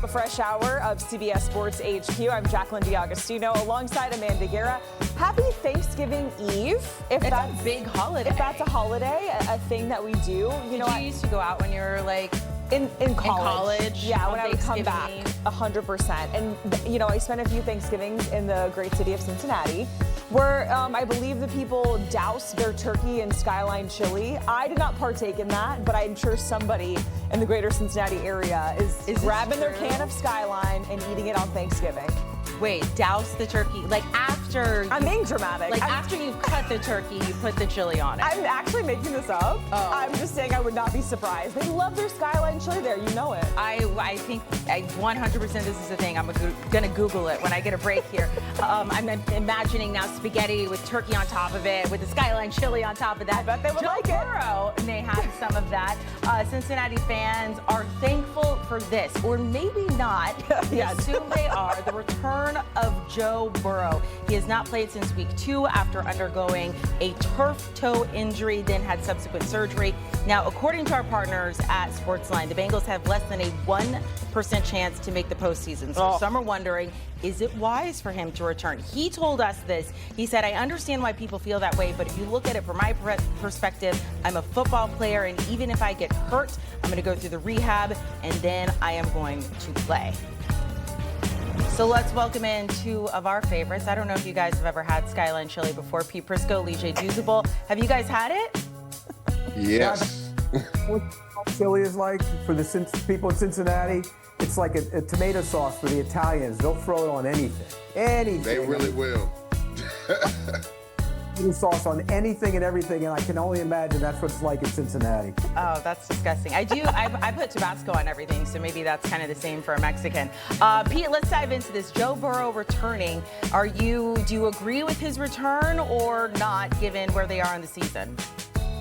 A fresh hour of CBS Sports HQ. I'm Jacqueline D'Agostino alongside Amanda Guerra. Happy Thanksgiving Eve. If that's a big holiday. If that's a holiday, a thing that we do. You used to go out when you were like in college? Yeah, when I would come back, 100%. And I spent a few Thanksgivings in the great city of Cincinnati, where I believe the people douse their turkey in Skyline chili. I did not partake in that, but I'm sure somebody in the greater Cincinnati area is grabbing their can of Skyline and eating it on Thanksgiving. Wait, douse the turkey? Like after... I'm being dramatic. Like after you cut the turkey, you put the chili on it. I'm actually making this up. Oh. I'm just saying I would not be surprised. They love their Skyline chili there. You know it. I think 100% this is a thing. I'm going to Google it when I get a break here. I'm imagining now spaghetti with turkey on top of it, with the Skyline chili on top of that. I bet they would like it. Burrow may have some of that. Cincinnati fans are thankful for this, or maybe not. Yeah. Assume they are. The return of Joe Burrow. He has not played since week 2 after undergoing a turf toe injury, then had subsequent surgery. Now, according to our partners at Sportsline, the Bengals have less than a 1% chance to make the postseason. So some are wondering, is it wise for him to return? He told us this. He said, I understand why people feel that way, but if you look at it from my perspective, I'm a football player, and even if I get hurt, I'm going to go through the rehab, and then I am going to play. So let's welcome in two of our favorites. I don't know if you guys have ever had Skyline chili before. Pete Prisco, Lige Duzable. Have you guys had it? Yes. What chili is like for the people in Cincinnati, it's like a tomato sauce for the Italians. They'll throw it on anything. Anything. They really will. Sauce on anything and everything, and I can only imagine that's what it's like in Cincinnati. Oh, that's disgusting. I put Tabasco on everything, so maybe that's kind of the same for a Mexican. Pete, let's dive into this. Joe Burrow returning. Do you agree with his return or not, given where they are in the season?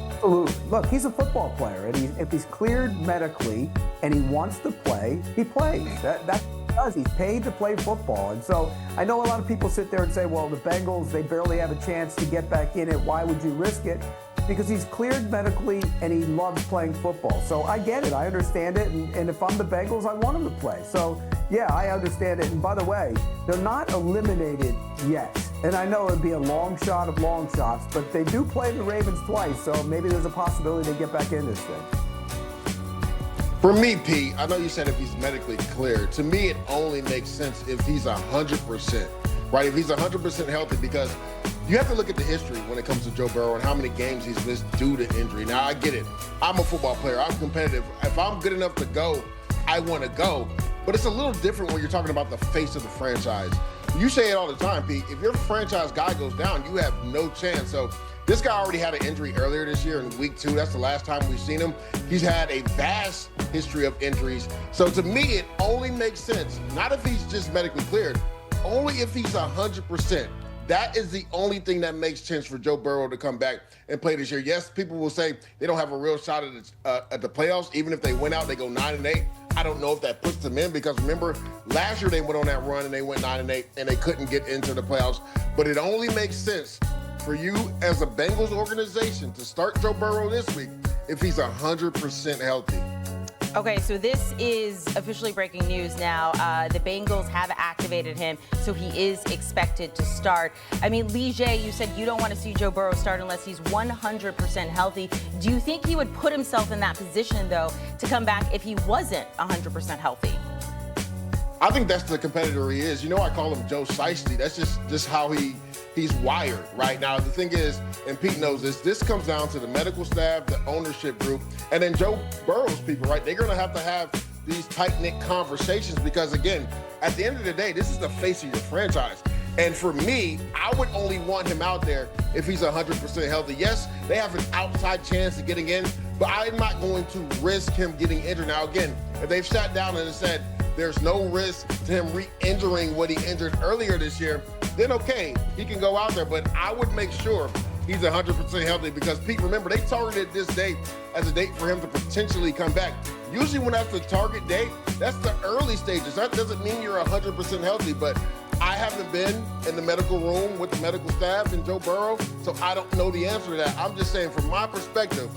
Absolutely. Look, he's a football player, and if he's cleared medically and he wants to play, he plays. That's what he does. He's paid to play football. And so I know a lot of people sit there and say, well, the Bengals, they barely have a chance to get back in it. Why would you risk it? Because he's cleared medically and he loves playing football. So I get it. I understand it. And if I'm the Bengals, I want him to play. So, yeah, I understand it. And by the way, they're not eliminated yet. And I know it'd be a long shot of long shots, but they do play the Ravens twice. So maybe there's a possibility to get back in this thing. For me, Pete, I know you said if he's medically cleared. To me, it only makes sense if he's 100%, right? If he's 100% healthy, because you have to look at the history when it comes to Joe Burrow and how many games he's missed due to injury. Now, I get it. I'm a football player. I'm competitive. If I'm good enough to go, I want to go. But it's a little different when you're talking about the face of the franchise. You say it all the time, Pete. If your franchise guy goes down, you have no chance. So this guy already had an injury earlier this year in week 2. That's the last time we've seen him. He's had a vast history of injuries. So to me, it only makes sense, not if he's just medically cleared, only if he's 100%. That is the only thing that makes sense for Joe Burrow to come back and play this year. Yes, people will say they don't have a real shot at the playoffs. Even if they went out, they go 9-8. I don't know if that puts them in, because remember, last year they went on that run and they went 9-8 and they couldn't get into the playoffs. But it only makes sense for you as a Bengals organization to start Joe Burrow this week if he's 100% healthy. Okay, so this is officially breaking news now. The Bengals have activated him, so he is expected to start. I mean, Lige, you said you don't want to see Joe Burrow start unless he's 100% healthy. Do you think he would put himself in that position, though, to come back if he wasn't 100% healthy? I think that's the competitor he is. You know, I call him Joe Shiesty. That's just how he's wired right now. The thing is, and Pete knows this comes down to the medical staff, the ownership group, and then Joe Burrow's people, right? They're going to have these tight-knit conversations because, again, at the end of the day, this is the face of your franchise. And for me, I would only want him out there if he's 100% healthy. Yes, they have an outside chance of getting in, but I'm not going to risk him getting injured. Now, again, if they've sat down and said there's no risk to him re-injuring what he injured earlier this year, then okay, he can go out there. But I would make sure he's 100% healthy because, Pete, remember, they targeted this date as a date for him to potentially come back. Usually when that's the target date, that's the early stages. That doesn't mean you're 100% healthy, but I haven't been in the medical room with the medical staff and Joe Burrow, so I don't know the answer to that. I'm just saying, from my perspective,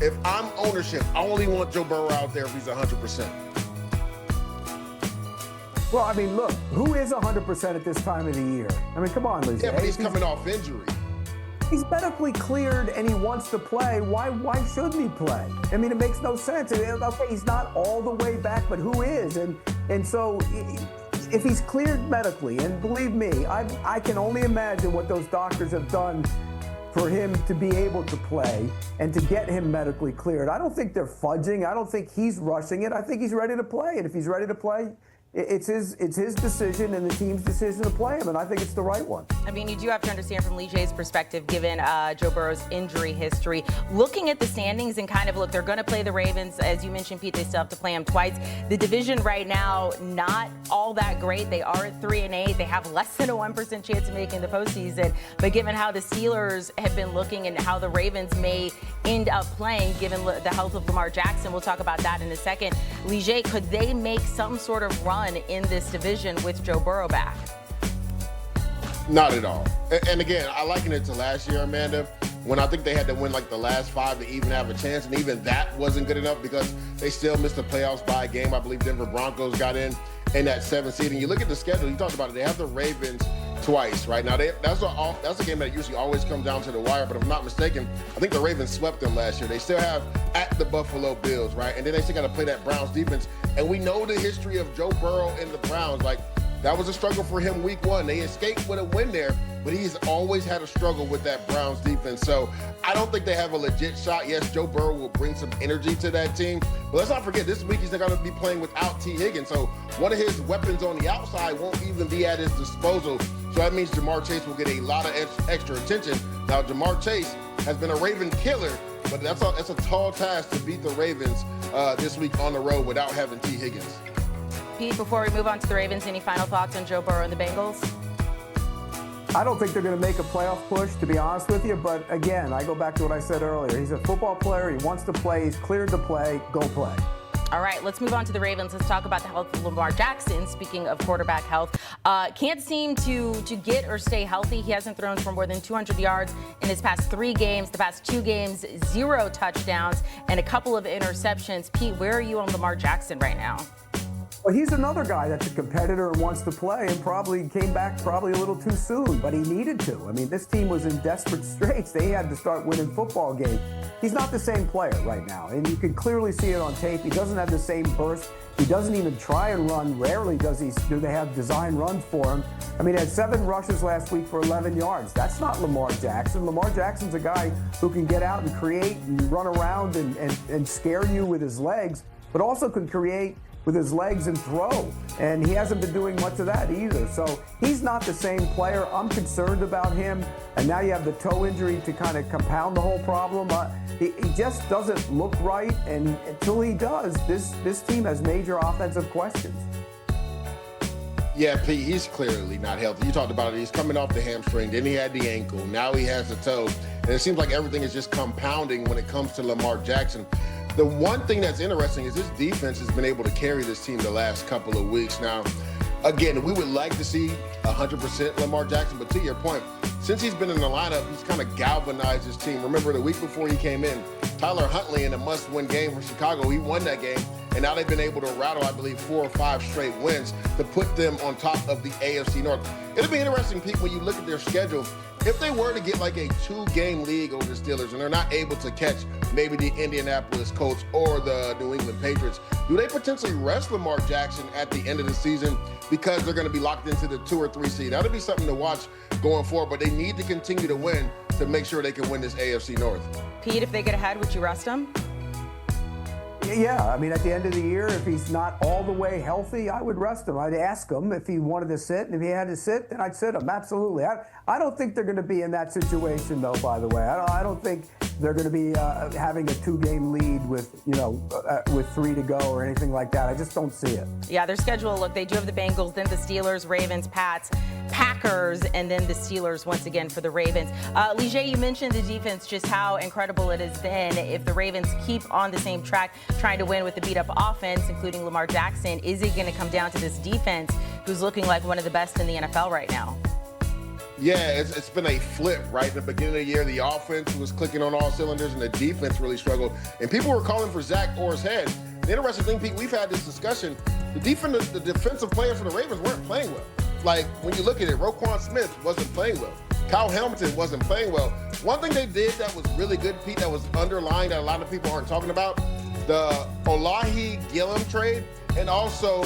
if I'm ownership, I only want Joe Burrow out there if he's 100%. Well, I mean, look, who is 100% at this time of the year? I mean, come on, Liz. Yeah, but he's coming off injury. He's medically cleared and he wants to play. Why shouldn't he play? I mean, it makes no sense. Okay, he's not all the way back, but who is? And so if he's cleared medically, and believe me, I can only imagine what those doctors have done for him to be able to play and to get him medically cleared. I don't think they're fudging. I don't think he's rushing it. I think he's ready to play. And if he's ready to play, it's his decision and the team's decision to play him, and I think it's the right one. I mean, you do have to understand from Lee J's perspective, given Joe Burrow's injury history, looking at the standings and kind of look, they're going to play the Ravens. As you mentioned, Pete, they still have to play them twice. The division right now, not all that great. They are at 3-8. They have less than a 1% chance of making the postseason. But given how the Steelers have been looking and how the Ravens may end up playing, given the health of Lamar Jackson, we'll talk about that in a second. Lee J, could they make some sort of run in this division with Joe Burrow back? Not at all. And again, I liken it to last year, Amanda, when I think they had to win like the last 5 to even have a chance, and even that wasn't good enough because they still missed the playoffs by a game. I believe Denver Broncos got in that 7th seed. And you look at the schedule, you talked about it, they have the Ravens twice, right? Now, that's a game that usually always comes down to the wire, but if I'm not mistaken, I think the Ravens swept them last year. They still have at the Buffalo Bills, right? And then they still got to play that Browns defense. And we know the history of Joe Burrow and the Browns. Like, that was a struggle for him week 1. They escaped with a win there, but he's always had a struggle with that Browns defense. So I don't think they have a legit shot. Yes, Joe Burrow will bring some energy to that team, but let's not forget this week he's going to be playing without T. Higgins. So one of his weapons on the outside won't even be at his disposal. So that means Jamar Chase will get a lot of extra attention. Now, Jamar Chase has been a Raven killer, but that's a tall task to beat the Ravens this week on the road without having T. Higgins. Pete, before we move on to the Ravens, any final thoughts on Joe Burrow and the Bengals? I don't think they're going to make a playoff push, to be honest with you. But again, I go back to what I said earlier. He's a football player. He wants to play. He's cleared to play. Go play. All right, let's move on to the Ravens. Let's talk about the health of Lamar Jackson. Speaking of quarterback health, can't seem to get or stay healthy. He hasn't thrown for more than 200 yards in his past 3 games. The past 2 games, 0 touchdowns and a couple of interceptions. Pete, where are you on Lamar Jackson right now? Well, he's another guy that's a competitor and wants to play and probably came back a little too soon, but he needed to. I mean, this team was in desperate straits. They had to start winning football games. He's not the same player right now, and you can clearly see it on tape. He doesn't have the same burst. He doesn't even try and run. Rarely do they have design runs for him. I mean, he had 7 rushes last week for 11 yards. That's not Lamar Jackson. Lamar Jackson's a guy who can get out and create and run around and scare you with his legs, but also can create with his legs and throw. And he hasn't been doing much of that either. So he's not the same player. I'm concerned about him. And now you have the toe injury to kind of compound the whole problem. He just doesn't look right. And until he does, this team has major offensive questions. Yeah, Pete, he's clearly not healthy. You talked about it. He's coming off the hamstring. Then he had the ankle. Now he has the toe. And it seems like everything is just compounding when it comes to Lamar Jackson. The one thing that's interesting is this defense has been able to carry this team the last couple of weeks. Now, again, we would like to see 100% Lamar Jackson, but to your point, since he's been in the lineup, he's kind of galvanized his team. Remember, the week before he came in, Tyler Huntley in a must-win game for Chicago, he won that game, and now they've been able to rattle, I believe, 4 or 5 straight wins to put them on top of the AFC North. It'll be interesting, Pete, when you look at their schedule. If they were to get like a 2-game league over the Steelers and they're not able to catch maybe the Indianapolis Colts or the New England Patriots, do they potentially rest Lamar Jackson at the end of the season because they're going to be locked into the 2 or 3 seed? That'll be something to watch going forward, but they need to continue to win to make sure they can win this AFC North. Pete, if they get ahead, would you rest him? Yeah, I mean, at the end of the year, if he's not all the way healthy, I would rest him. I'd ask him if he wanted to sit, and if he had to sit, then I'd sit him. Absolutely. I don't think they're going to be in that situation, though, by the way. I don't think they're going to be having a 2-game lead with 3 to go or anything like that. I just don't see it. Yeah, their schedule, look, they do have the Bengals, then the Steelers, Ravens, Pats, Packers, and then the Steelers once again for the Ravens. Lee J, you mentioned the defense, just how incredible it has been. If the Ravens keep on the same track, trying to win with the beat-up offense, including Lamar Jackson, is it going to come down to this defense who's looking like one of the best in the NFL right now? Yeah, it's been a flip, right? In the beginning of the year, the offense was clicking on all cylinders and the defense really struggled. And people were calling for Zach Orr's head. The interesting thing, Pete, we've had this discussion. the defensive players for the Ravens weren't playing well. Like, when you look at it, Roquan Smith wasn't playing well. Kyle Hamilton wasn't playing well. One thing they did that was really good, Pete, that was underlying that a lot of people aren't talking about, the Olahi Gillum trade, and also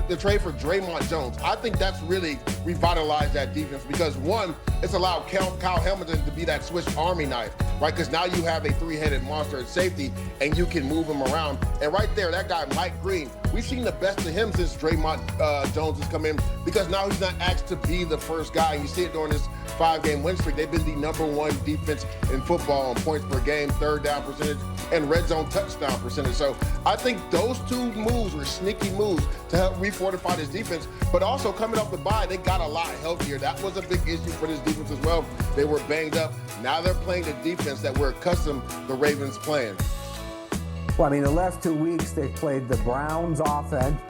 the trade for Draymond Jones. I think that's really revitalized that defense because, one, it's allowed Kyle Hamilton to be that Swiss Army knife, right? Because now you have a three-headed monster at safety, and you can move him around. And right there, that guy, Mike Green, we've seen the best of him since Draymond Jones has come in because now he's not asked to be the first guy. And you see it during this 5-game win streak. They've been the #1 defense in football on points per game, third down percentage, and red zone touchdown percentage. So I think those two moves were sneaky moves to help refortify this defense, but also coming off the bye, they got a lot healthier. That was a big issue for this defense as well. They were banged up. Now they're playing the defense that we're accustomed the Ravens playing. Well, I mean, the last 2 weeks, they've played the Browns offense,